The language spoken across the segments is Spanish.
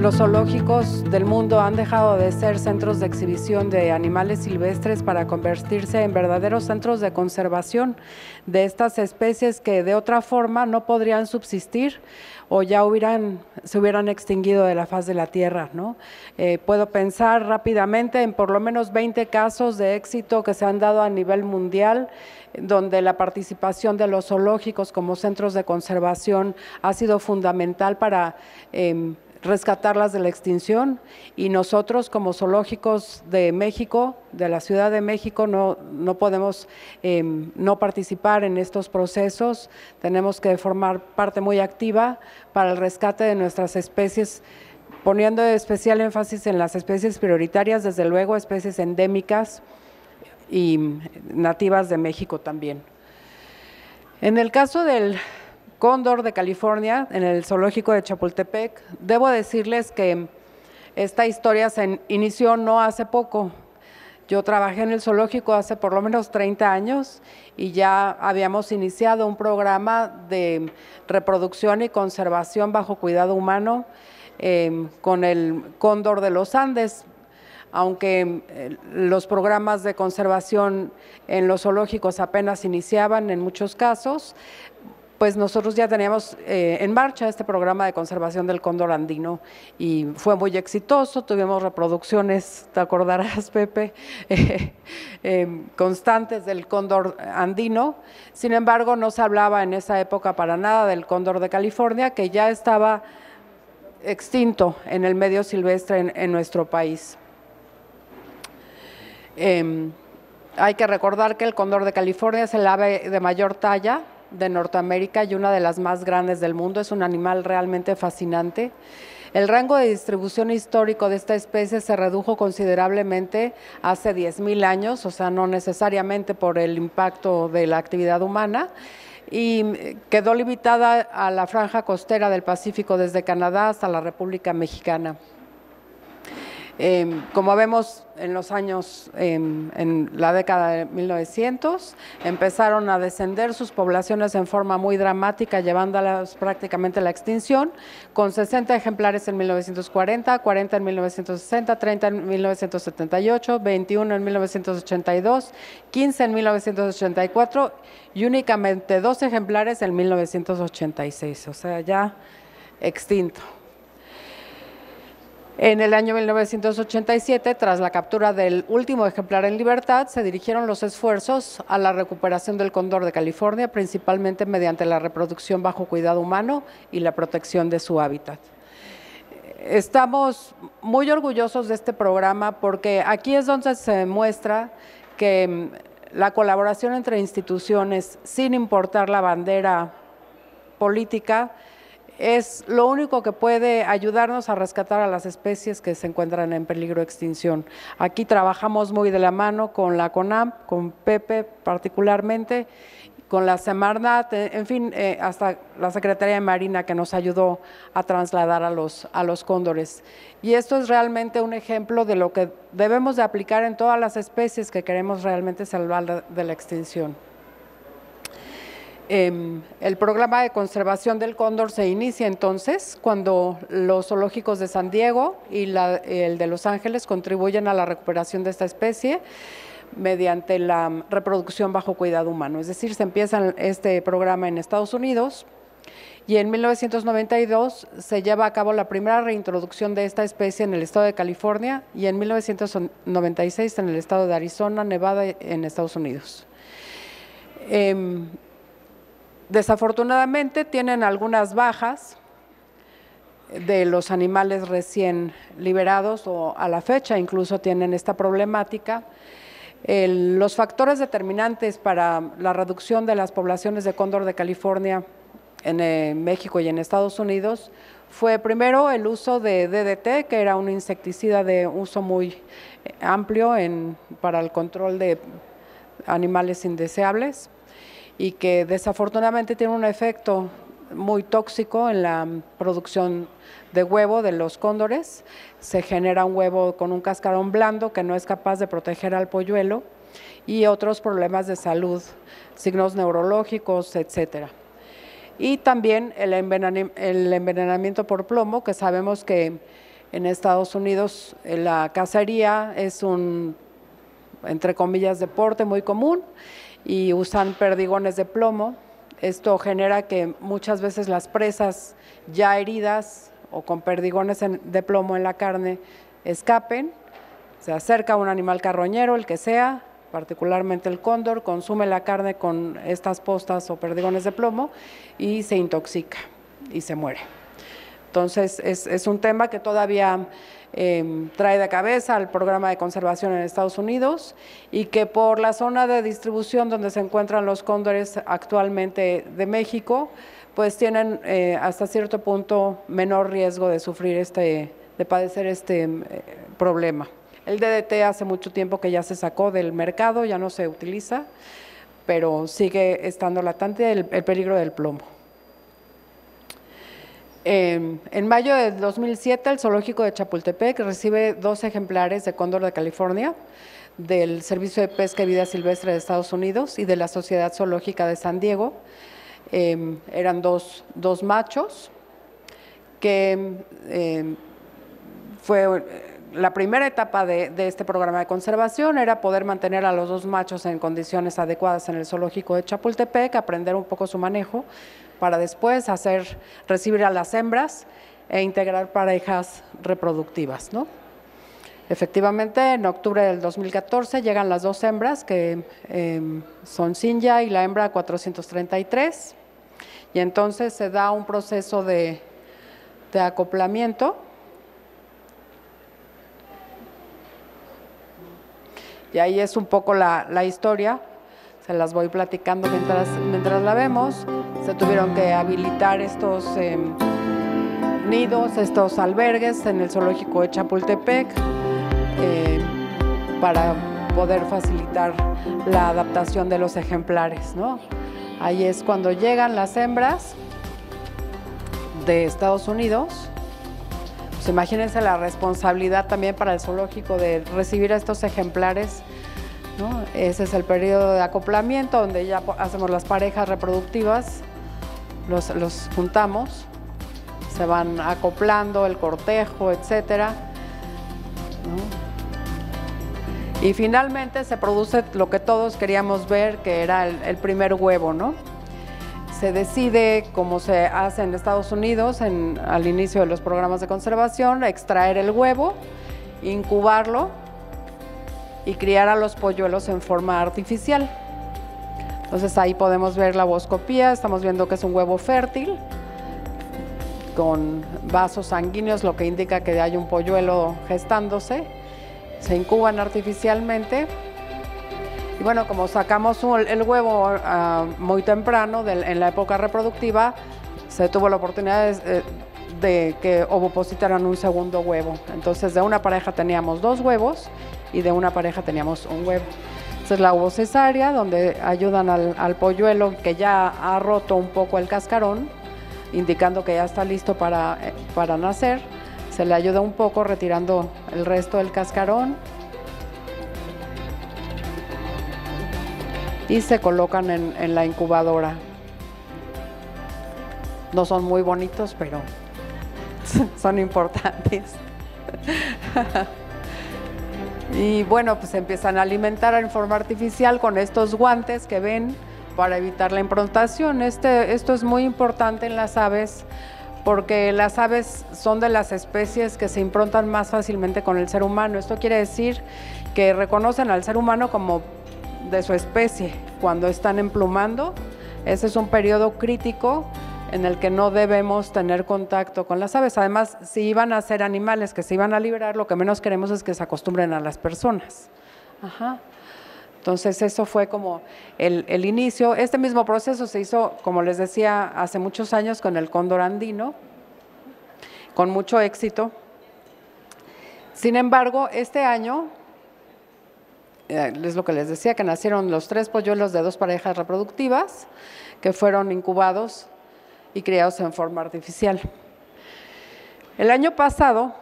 Los zoológicos del mundo han dejado de ser centros de exhibición de animales silvestres para convertirse en verdaderos centros de conservación de estas especies que de otra forma no podrían subsistir o ya se hubieran extinguido de la faz de la tierra, ¿no? Puedo pensar rápidamente en por lo menos 20 casos de éxito que se han dado a nivel mundial, donde la participación de los zoológicos como centros de conservación ha sido fundamental para rescatarlas de la extinción, y nosotros como zoológicos de México, de la Ciudad de México, no podemos no participar en estos procesos. Tenemos que formar parte muy activa para el rescate de nuestras especies, poniendo especial énfasis en las especies prioritarias, desde luego especies endémicas y nativas de México también. En el caso del cóndor de California, en el zoológico de Chapultepec, debo decirles que esta historia se inició no hace poco. Yo trabajé en el zoológico hace por lo menos 30 años y ya habíamos iniciado un programa de reproducción y conservación bajo cuidado humano con el cóndor de los Andes. Aunque los programas de conservación en los zoológicos apenas iniciaban en muchos casos, pues nosotros ya teníamos en marcha este programa de conservación del cóndor andino y fue muy exitoso. Tuvimos reproducciones, te acordarás, Pepe, constantes del cóndor andino. Sin embargo, no se hablaba en esa época para nada del cóndor de California, que ya estaba extinto en el medio silvestre en nuestro país. Hay que recordar que el cóndor de California es el ave de mayor talla de Norteamérica y una de las más grandes del mundo. Es un animal realmente fascinante. El rango de distribución histórico de esta especie se redujo considerablemente hace 10,000 años, o sea, no necesariamente por el impacto de la actividad humana, y quedó limitada a la franja costera del Pacífico desde Canadá hasta la República Mexicana. Como vemos en los años, en la década de 1900, empezaron a descender sus poblaciones en forma muy dramática, llevándolas prácticamente a la extinción, con 60 ejemplares en 1940, 40 en 1960, 30 en 1978, 21 en 1982, 15 en 1984 y únicamente 2 ejemplares en 1986, o sea, ya extinto. En el año 1987, tras la captura del último ejemplar en libertad, se dirigieron los esfuerzos a la recuperación del cóndor de California, principalmente mediante la reproducción bajo cuidado humano y la protección de su hábitat. Estamos muy orgullosos de este programa porque aquí es donde se muestra que la colaboración entre instituciones, sin importar la bandera política, es lo único que puede ayudarnos a rescatar a las especies que se encuentran en peligro de extinción. Aquí trabajamos muy de la mano con la CONAMP, con Pepe particularmente, con la Semarnat, en fin, hasta la Secretaría de Marina, que nos ayudó a trasladar a los cóndores. Y esto es realmente un ejemplo de lo que debemos de aplicar en todas las especies que queremos realmente salvar de la extinción. El programa de conservación del cóndor se inicia entonces cuando los zoológicos de San Diego y el de Los Ángeles contribuyen a la recuperación de esta especie mediante la reproducción bajo cuidado humano. Es decir, se empieza este programa en Estados Unidos y en 1992 se lleva a cabo la primera reintroducción de esta especie en el estado de California y en 1996 en el estado de Arizona, Nevada, en Estados Unidos. Desafortunadamente tienen algunas bajas de los animales recién liberados o a la fecha incluso tienen esta problemática. Los factores determinantes para la reducción de las poblaciones de cóndor de California en México y en Estados Unidos fue primero el uso de DDT, que era un insecticida de uso muy amplio para el control de animales indeseables, y que desafortunadamente tiene un efecto muy tóxico en la producción de huevo de los cóndores. Se genera un huevo con un cascarón blando que no es capaz de proteger al polluelo y otros problemas de salud, signos neurológicos, etcétera. Y también el envenenamiento por plomo, que sabemos que En Estados Unidos la cacería es un, entre comillas, deporte muy común y usan perdigones de plomo. Esto genera que muchas veces las presas ya heridas o con perdigones de plomo en la carne escapen. Se acerca un animal carroñero, el que sea, particularmente el cóndor, consume la carne con estas postas o perdigones de plomo y se intoxica y se muere. Entonces, es un tema que todavía trae de cabeza al programa de conservación en Estados Unidos y que por la zona de distribución donde se encuentran los cóndores actualmente de México, pues tienen hasta cierto punto menor riesgo de sufrir de padecer este problema. El DDT hace mucho tiempo que ya se sacó del mercado, ya no se utiliza, pero sigue estando latente el peligro del plomo. En mayo de 2007, el zoológico de Chapultepec recibe 2 ejemplares de cóndor de California del Servicio de Pesca y Vida Silvestre de Estados Unidos y de la Sociedad Zoológica de San Diego. Eran dos machos que fue la primera etapa de este programa de conservación, era poder mantener a los 2 machos en condiciones adecuadas en el zoológico de Chapultepec, aprender un poco su manejo, para después recibir a las hembras e integrar parejas reproductivas, ¿no? Efectivamente, en octubre del 2014 llegan las 2 hembras, que son Sinja y la hembra 433, y entonces se da un proceso de acoplamiento. Y ahí es un poco la historia, se las voy platicando mientras la vemos. Se tuvieron que habilitar estos nidos, estos albergues en el zoológico de Chapultepec para poder facilitar la adaptación de los ejemplares, ¿no? Ahí es cuando llegan las hembras de Estados Unidos. Pues imagínense la responsabilidad también para el zoológico de recibir a estos ejemplares, ¿no? Ese es el periodo de acoplamiento donde ya hacemos las parejas reproductivas, los juntamos, se van acoplando, el cortejo, etcétera, ¿no? Y finalmente se produce lo que todos queríamos ver, que era el primer huevo, ¿no? Se decide, como se hace en Estados Unidos al inicio de los programas de conservación, extraer el huevo, incubarlo y criar a los polluelos en forma artificial. Entonces ahí podemos ver la ovoscopía, estamos viendo que es un huevo fértil con vasos sanguíneos, lo que indica que hay un polluelo gestándose. Se incuban artificialmente. Y bueno, como sacamos el huevo muy temprano, en la época reproductiva, se tuvo la oportunidad de que ovopositaran un segundo huevo. Entonces, de una pareja teníamos 2 huevos y de una pareja teníamos un huevo. Esta es la ovocesárea, donde ayudan al polluelo que ya ha roto un poco el cascarón, indicando que ya está listo para nacer. Se le ayuda un poco retirando el resto del cascarón. Y se colocan en la incubadora. No son muy bonitos, pero son importantes. Y bueno, pues se empiezan a alimentar en forma artificial con estos guantes que ven para evitar la improntación. Esto es muy importante en las aves porque las aves son de las especies que se improntan más fácilmente con el ser humano. Esto quiere decir que reconocen al ser humano como de su especie cuando están emplumando. Ese es un periodo crítico en el que no debemos tener contacto con las aves. Además, si iban a ser animales que se iban a liberar, lo que menos queremos es que se acostumbren a las personas. Entonces, eso fue como el inicio. Este mismo proceso se hizo, como les decía, hace muchos años con el cóndor andino, con mucho éxito. Sin embargo, este año, es lo que les decía, que nacieron los 3 polluelos de 2 parejas reproductivas que fueron incubados y criados en forma artificial. El año pasado,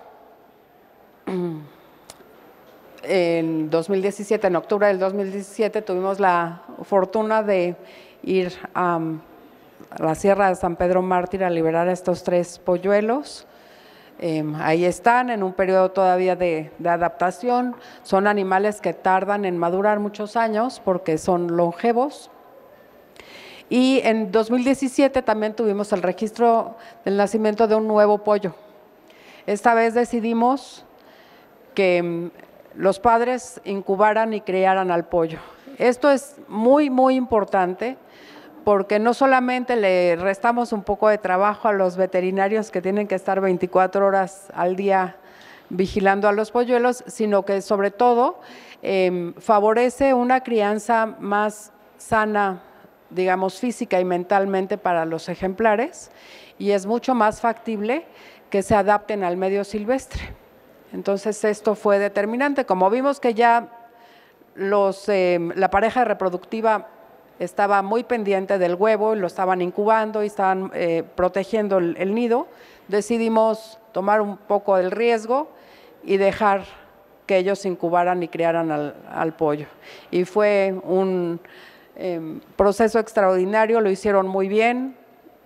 en 2017, en octubre del 2017, tuvimos la fortuna de ir a la Sierra de San Pedro Mártir a liberar a estos 3 polluelos. Ahí están en un periodo todavía de adaptación. Son animales que tardan en madurar muchos años porque son longevos. Y en 2017 también tuvimos el registro del nacimiento de un nuevo pollo. Esta vez decidimos que los padres incubaran y criaran al pollo. Esto es muy, muy importante porque no solamente le restamos un poco de trabajo a los veterinarios que tienen que estar 24 horas al día vigilando a los polluelos, sino que sobre todo favorece una crianza más sana, digamos, física y mentalmente para los ejemplares, y es mucho más factible que se adapten al medio silvestre. Entonces esto fue determinante. Como vimos que ya la pareja reproductiva estaba muy pendiente del huevo, lo estaban incubando y estaban protegiendo el nido, decidimos tomar un poco el riesgo y dejar que ellos incubaran y criaran al pollo. Y fue un proceso extraordinario, lo hicieron muy bien.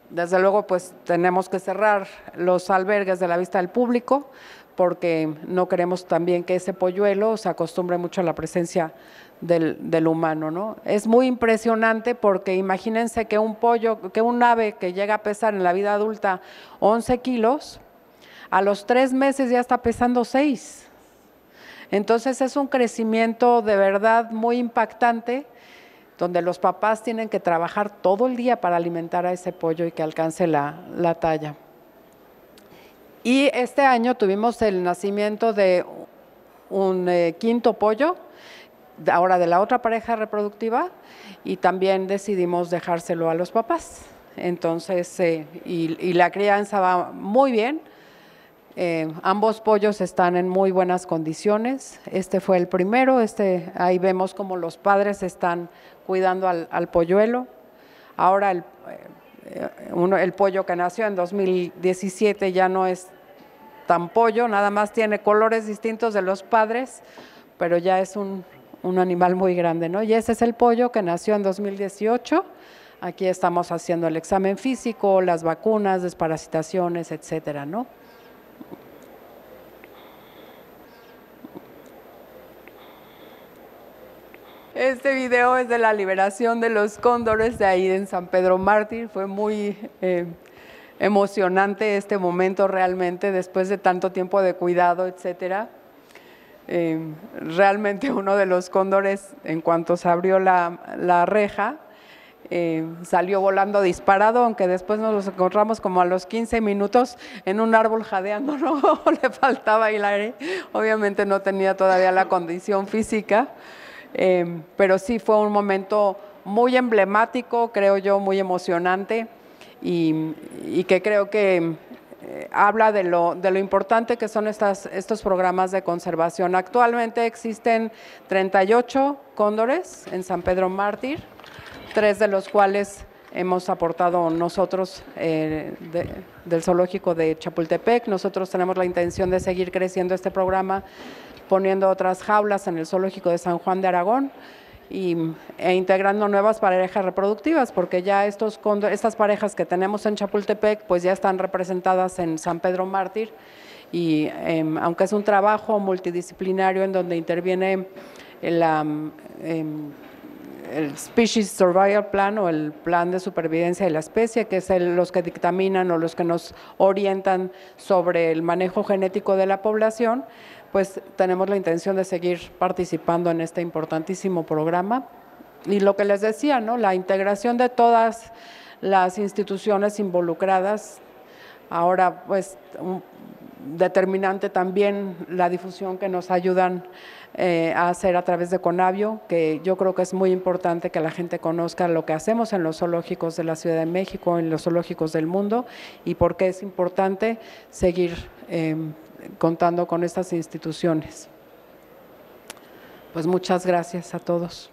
Desde luego, pues tenemos que cerrar los albergues de la vista del público porque no queremos también que ese polluelo se acostumbre mucho a la presencia del humano, ¿no? Es muy impresionante porque imagínense que un ave que llega a pesar en la vida adulta 11 kilos, a los 3 meses ya está pesando 6. Entonces es un crecimiento de verdad muy impactante, donde los papás tienen que trabajar todo el día para alimentar a ese pollo y que alcance la talla. Y este año tuvimos el nacimiento de un quinto pollo, ahora de la otra pareja reproductiva, y también decidimos dejárselo a los papás. Entonces, y la crianza va muy bien. Ambos pollos están en muy buenas condiciones. Este fue el primero, ahí vemos como los padres están cuidando al polluelo. Ahora el pollo que nació en 2017 ya no es tan pollo, nada más tiene colores distintos de los padres, pero ya es un animal muy grande, ¿no? Y ese es el pollo que nació en 2018. Aquí estamos haciendo el examen físico, las vacunas, desparasitaciones, etcétera, ¿no? Este video es de la liberación de los cóndores de ahí en San Pedro Mártir. Fue muy emocionante este momento realmente, después de tanto tiempo de cuidado, etcétera. Realmente uno de los cóndores, en cuanto se abrió la reja, salió volando disparado, aunque después nos los encontramos como a los 15 minutos en un árbol jadeando, ¿no? Le faltaba el aire, obviamente no tenía todavía la condición física, pero sí fue un momento muy emblemático, creo yo, muy emocionante, y que creo que habla de lo importante que son estos programas de conservación. Actualmente existen 38 cóndores en San Pedro Mártir, 3 de los cuales hemos aportado nosotros del zoológico de Chapultepec. Nosotros tenemos la intención de seguir creciendo este programa, poniendo otras jaulas en el zoológico de San Juan de Aragón e integrando nuevas parejas reproductivas, porque ya estas parejas que tenemos en Chapultepec pues ya están representadas en San Pedro Mártir, y aunque es un trabajo multidisciplinario en donde interviene el Species Survival Plan o el Plan de Supervivencia de la Especie, que es los que dictaminan o los que nos orientan sobre el manejo genético de la población, pues tenemos la intención de seguir participando en este importantísimo programa. Y lo que les decía, ¿no? La integración de todas las instituciones involucradas. Ahora, pues, determinante también la difusión que nos ayudan a hacer a través de Conavio, que yo creo que es muy importante que la gente conozca lo que hacemos en los zoológicos de la Ciudad de México, en los zoológicos del mundo, y por qué es importante seguir contando con estas instituciones. Pues muchas gracias a todos.